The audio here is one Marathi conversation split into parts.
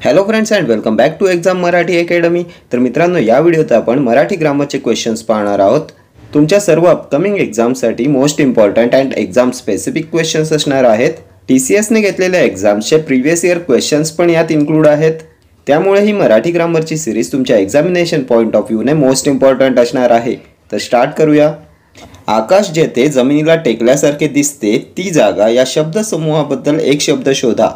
Hello friends and welcome back to exam Marathi academy. तर मित्रांनो, या व्हिडिओत आपण मराठी ग्रामरचे क्वेश्चन्स पाहणार आहोत। तुमच्या सर्व अपकमिंग एक्झामसाठी most important and exam specific questions असणार आहेत। TCSने घेतलेल्या एक्झाम्सचे प्रीवियस इयर क्वेश्चन्स पण यात इन्क्लूड आहेत। त्यामुळे ही मराठी ग्रामरची सिरीज तुमच्या एक्झामिनेशन पॉइंट ऑफ व्ह्यूने मोस्ट इम्पॉर्टंट असणार आहे। तर स्टार्ट करूया। आकाश जेथे जमिनीला टेकल्यासारखे दिसते ती जागा या शब्दसमूहाबद्दल एक शब्द शोधा।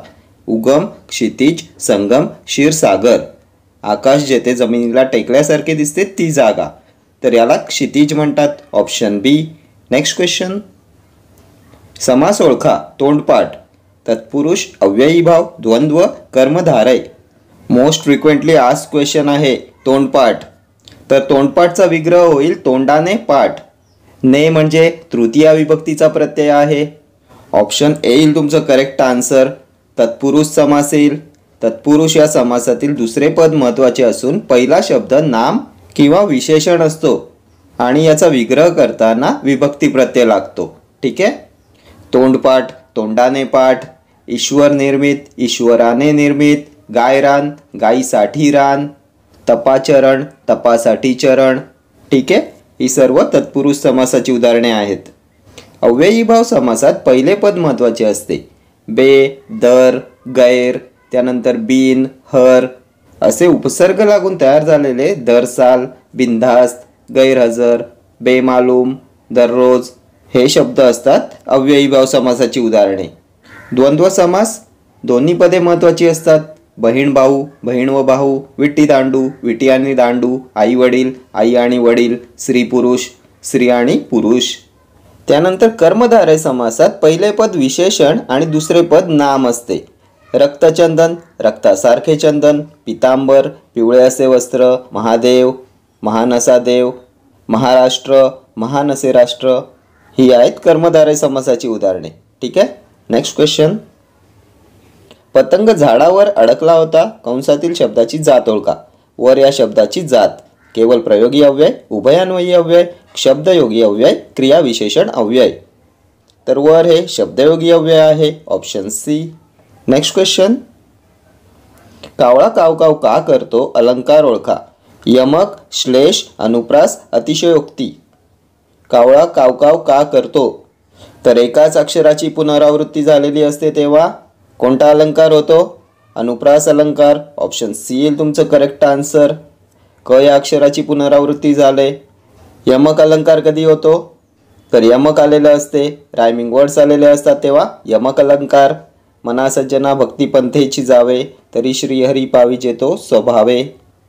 उगम, क्षितिज, संगम, क्षीरसागर। आकाश जेथे जमिनीला टेकल्यासारखे दिसते ती जागा, तर याला क्षितिज म्हणतात। Option B. नेक्स्ट क्वेश्चन, समास ओळखा। तोंडपाठ, तत्पुरुष, अव्ययीभाव, द्वंद्व, कर्मधारय। मोस्ट फ्रिक्वेंटली आस्क्ड क्वेश्चन आहे तोंडपाठ। तर तोंडपाठचा विग्रह होईल तोंडाने पाठ। ने म्हणजे तृतीया विभक्तीचा प्रत्यय आहे। ऑप्शन ए येईल तुमचं करेक्ट आन्सर। तत्पुरुष समास येईल। तत्पुरुष या समासातील दुसरे पद महत्त्वाचे असून पहिला शब्द नाम किंवा विशेषण असतो आणि याचा विग्रह करताना विभक्ती प्रत्यय लागतो। ठीक आहे। तोंडपाठ, तोंडाने पाठ। ईश्वर निर्मित, ईश्वराने निर्मित। गायरान, गायीसाठी रान। तपाचरण, तपासाठी चरण। ठीक आहे। ही सर्व तत्पुरुष समासाची उदाहरणे आहेत। अव्ययीभाव समासात पहिले पद महत्त्वाचे असते। बे, दर, गैर, त्यानंतर बिन, हर असे उपसर्ग लागून तयार झालेले दरसाल, बिनधास्त, गैरहजर, बेमालूम, दररोज हे शब्द असतात अव्ययीभाव समासाची उदाहरणे। द्वंद्व समास, दोन्ही पदे महत्त्वाची असतात। बहीण भाऊ, बहीण व भाऊ। विटी दांडू, विटी आणि दांडू। आई वडील, आई आणि वडील। स्त्री पुरुष, स्त्री आणि पुरुष। त्यानंतर कर्मधारय समासात पहिले पद विशेषण आणि दुसरे पद नाम असते। रक्तचंदन, रक्तासारखे चंदन। पितांबर, पिवळे असे वस्त्र। महादेव, महान असा देव। महाराष्ट्र, महान असे राष्ट्र। ही आहेत कर्मधारय समासाची उदाहरणे। ठीक आहे। नेक्स्ट क्वेश्चन, पतंग झाडावर अडकला होता कंसातील शब्दाची जात ओळखा। वर या शब्दाची जात केवळ प्रयोगी अव्यय, उभयान्वयी अव्यय, शब्दयोगी अव्यय, क्रियाविशेषण अव्यय। तर वर हे शब्दयोगी अव्यय आहे। Option C. नेक्स्ट क्वेश्चन, कावळा कावकाव का करतो अलंकार ओळखा। यमक, श्लेष, अनुप्रास, अतिशयोक्ती। कावळा कावकाव का करतो, तर एकाच अक्षराची पुनरावृत्ती झालेली असते तेव्हा कोणता अलंकार होतो? अनुप्रास अलंकार। ऑप्शन सी येईल तुमचं करेक्ट आन्सर। क या अक्षराची पुनरावृत्ती झाले। यमक अलंकार कधी होतो, तर यमक आलेलं असते, रायमिंग वर्ड्स आलेले असतात तेव्हा यमक अलंकार। मना सज्जना भक्ती पंथेची जावे, तरी श्रीहरी पाविजे तो स्वभावे।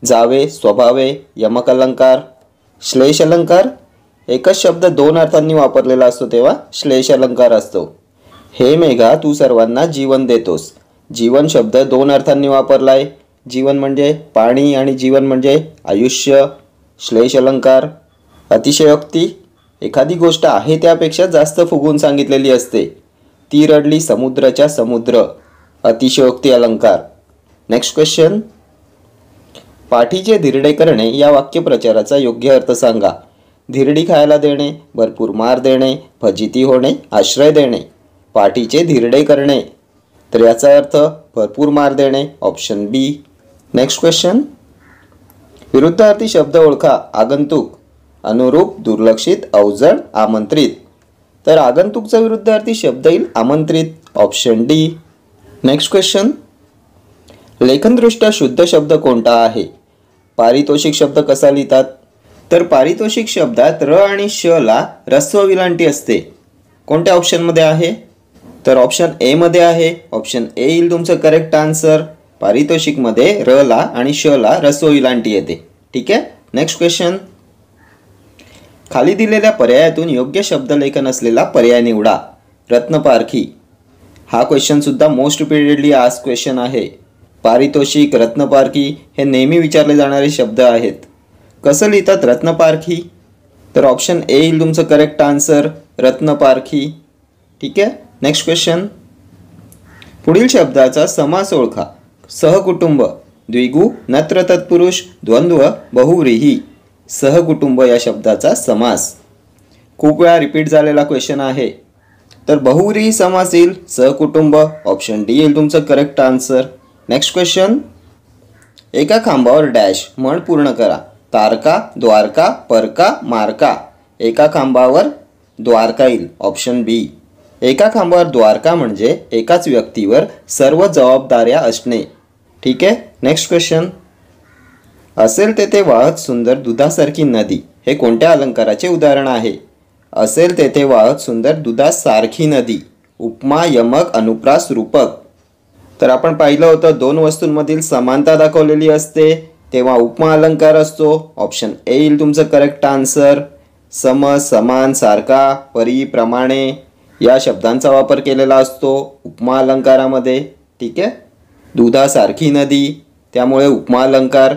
जावे, स्वभावे, यमक अलंकार। श्लेष अलंकार, एकच शब्द दोन अर्थांनी वापरलेला असतो तेव्हा श्लेष अलंकार असतो। हे मेघा तू सर्वांना जीवन देतोस। जीवन शब्द दोन अर्थांनी वापरलाय। जीवन म्हणजे पाणी आणि जीवन म्हणजे आयुष्य। श्लेष अलंकार। अतिशयोक्ती, एखादी गोष्ट आहे त्यापेक्षा जास्त फुगून सांगितलेली असते। ती रडली समुद्राच्या समुद्र। अतिशयोक्ती अलंकार। नेक्स्ट क्वेश्चन, पाठीचे धिरडे करणे या वाक्यप्रचाराचा योग्य अर्थ सांगा। धिरडी खायला देणे, भरपूर मार देणे, फजिती होणे, आश्रय देणे। पाठीचे धिरडे करणे, तर याचा अर्थ भरपूर मार देणे। Option B. नेक्स्ट क्वेश्चन, विरुद्धार्थी शब्द ओळखा। आगंतुक, अनुरूप, दुर्लक्षित, अवजड, आमंत्रित। तर आगंतुकचा विरुद्धार्थी शब्द येईल आमंत्रित। Option D. नेक्स्ट क्वेश्चन, लेखनदृष्ट्या शुद्ध शब्द कोणता आहे? पारितोषिक शब्द कसा लिहितात? तर पारितोषिक शब्दात र आणि श ला ऱ्हस्व विलांटी असते। कोणत्या ऑप्शनमध्ये आहे? तर ऑप्शन ए मध्ये आहे। ऑप्शन ए येईल तुमचं करेक्ट आन्सर। पारितोषिकमध्ये र ला आणि श ला ऱ्हस्व विलांटी येते। ठीक आहे। नेक्स्ट क्वेश्चन, खाली दिलेल्या पर्यायातून योग्य शब्दलेखन असलेला पर्याय निवडा। रत्नपारखी, हा क्वेश्चन सुद्धा मोस्ट रिपीटेडली आस्क्ड क्वेश्चन आहे। पारितोषिक, रत्नपारखी हे नेहमी विचारले जाणारे शब्द आहेत। कसं लिहितात रत्नपारखी? तर ऑप्शन ए येईल तुमचं करेक्ट आन्सर, रत्नपारखी। ठीक आहे। नेक्स्ट क्वेश्चन, पुढील शब्दाचा समास ओळखा। सहकुटुंब, द्विगु, नत्र तत्पुरुष, द्वंद्व, बहुव्रीही। सहकुटुंब या शब्दाचा समास खूप वेळा रिपीट झालेला क्वेश्चन आहे। तर बहुव्रीही समास येईल सहकुटुंब। ऑप्शन डी येईल तुमचं करेक्ट आन्सर। नेक्स्ट क्वेश्चन, एका खांबावर डॅश म्हण पूर्ण करा. तारका, द्वारका, परका, मारका. एका खांबावर द्वारका येईल, ऑप्शन बी. एका खांबावर द्वारका म्हणजे एकाच व्यक्तीवर सर्व जबाबदाऱ्या असणे. ठीक आहे. Next question. असेल तेथे वाहत सुंदर दुधासारखी नदी हे कोणत्या अलंकाराचे उदाहरण आहे? असेल तेथे वाहत सुंदर दुधासारखी नदी. उपमा, यमक, अनुप्रास, रूपक. तर आपण पाहिलं होतं दोन वस्तूंमधील समानता दाखवलेली असते तेव्हा उपमा अलंकार असतो, ऑप्शन ए येईल तुमचं करेक्ट आन्सर. सम, समान, सारखा, परी, प्रमाणे या शब्दांचा वापर केलेला असतो उपमा अलंकारामध्ये. ठीक आहे. दुधासारखी नदी त्यामुळे उपमा अलंकार.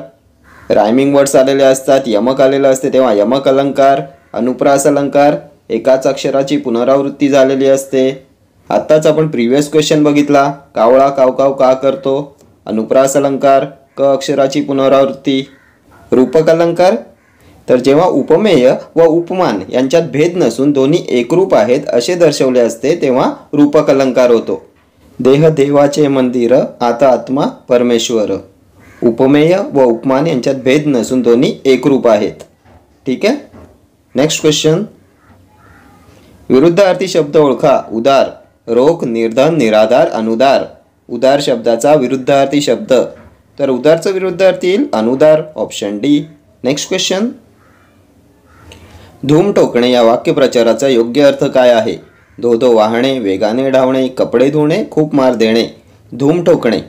रायमिंग वर्ड्स आलेले असतात, यमक आलेलं असते तेव्हा यमक अलंकार. अनुप्रास अलंकार एकाच अक्षराची पुनरावृत्ती झालेली असते. आत्ताच आपण प्रिव्हियस क्वेश्चन बघितला, कावळा कावकाव का करतो, अनुप्रास अलंकार, क अक्षराची पुनरावृत्ती. रूपक अलंकार तर जेव्हा उपमेय व उपमान यांच्यात भेद नसून दोन्ही एकरूप आहेत असे दर्शवले असते तेव्हा रूपक अलंकार होतो. देह देवाचे मंदिर, आता आत्मा परमेश्वर. उपमेय व उपमान यांच्यात भेद नसून दोन्ही एकरूप आहेत. ठीक आहे. Next question. विरुद्धार्थी शब्द ओळखा. उदार, रोख, निर्धन, निराधार, अनुदार. उदार शब्दाचा विरुद्धार्थी शब्द तर उदारचा विरुद्धार्थी येईल अनुदार, ऑप्शन डी. Next question. धूम ठोकणे या वाक्यप्रचाराचा योग्य अर्थ काय आहे? धो धो वाहणे, वेगाने धावणे, कपडे धुणे, खूप मार देणे. धूम ठोकणे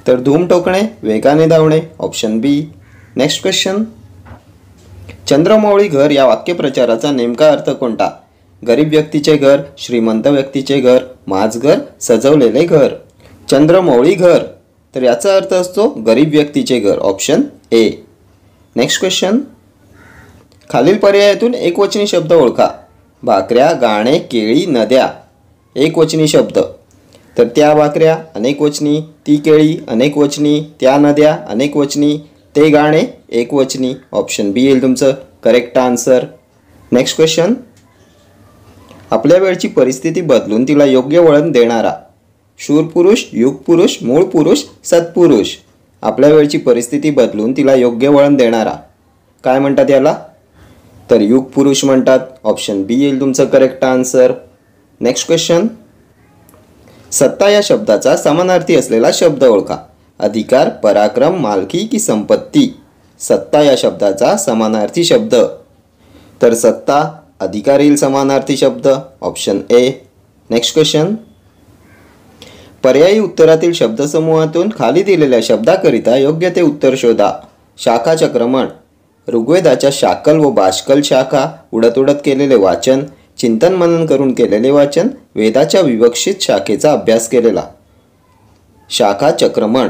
तर धूम ठोकणे, वेगाने धावणे, ऑप्शन बी. Next question. चंद्रमौळी घर या वाक्यप्रचाराचा नेमका अर्थ कोणता? गरीब व्यक्तीचे घर, श्रीमंत व्यक्तीचे घर, माझ घर, सजवलेले घर. चंद्रमौळी घर तर याचा अर्थ असतो गरीब व्यक्तीचे घर, ऑप्शन ए. Next question. खालील पर्यायातून एकवचनी शब्द ओळखा. भाकऱ्या, गाणे, केळी, नद्या. एकवचनी शब्द तर त्या भाकऱ्या अनेकवचनी, ती केळी अनेकवचनी, त्या नद्या अनेकवचनी, ते गाणे एकवचनी, ऑप्शन बी येईल तुमचं करेक्ट आन्सर. Next question. आपल्या वेळची परिस्थिती बदलून तिला योग्य वळण देणारा. शूरपुरुष, युगपुरुष, मूळ पुरुष, सत्पुरुष. आपल्या वेळची परिस्थिती बदलून तिला योग्य वळण देणारा काय म्हणतात याला? तर युगपुरुष म्हणतात, ऑप्शन बी येईल तुमचं करेक्ट आन्सर. Next question. सत्ता या शब्दाचा समानार्थी असलेला शब्द ओळखा. अधिकार, पराक्रम, मालकी की संपत्ती. सत्ता या शब्दाचा समानार्थी शब्द तर सत्ता, अधिकार येईल समानार्थी शब्द, ऑप्शन ए. Next question. पर्यायी उत्तरातील शब्दसमूहातून खाली दिलेल्या शब्दाकरिता योग्य ते उत्तर शोधा. शाखा चक्रमण. ऋग्वेदाच्या शाकल व बाष्कल शाखा उडत उडत केलेले वाचन, चिंतन मनन करून केलेले वाचन, वेदाच्या विवक्षित शाखेचा अभ्यास केलेला. शाखा चक्रमण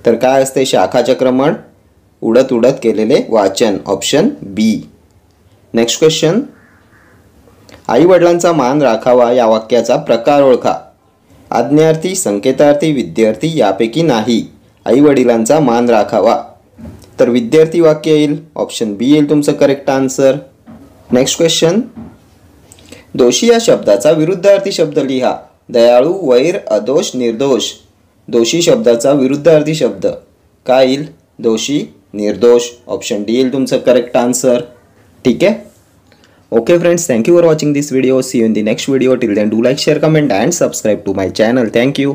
तर काय असते शाखा चक्रमण? उडत उडत केलेले वाचन, ऑप्शन बी. Next question. आई वडिलांचा मान राखावा या वाक्याचा प्रकार ओळखा. आज्ञार्थी, संकेतार्थी, विद्यार्थी यापैकी नाही. आई वडिलांचा मान राखावा तर विद्यार्थी वाक्य येईल, ऑप्शन बी येईल तुमचं करेक्ट आन्सर. Next question. दोषी या शब्दाचा विरुद्धार्थी शब्द लिहा. दयाळू, वैर, अदोष, निर्दोष. दोषी शब्दाचा विरुद्धार्थी शब्द काय येईल? दोषी, निर्दोष, ऑप्शन डी येईल तुमचं करेक्ट आन्सर. ठीक आहे. Okay friends, thank you for watching this video. See you in the next video. Till then, do like, share, comment and subscribe to my channel. Thank you.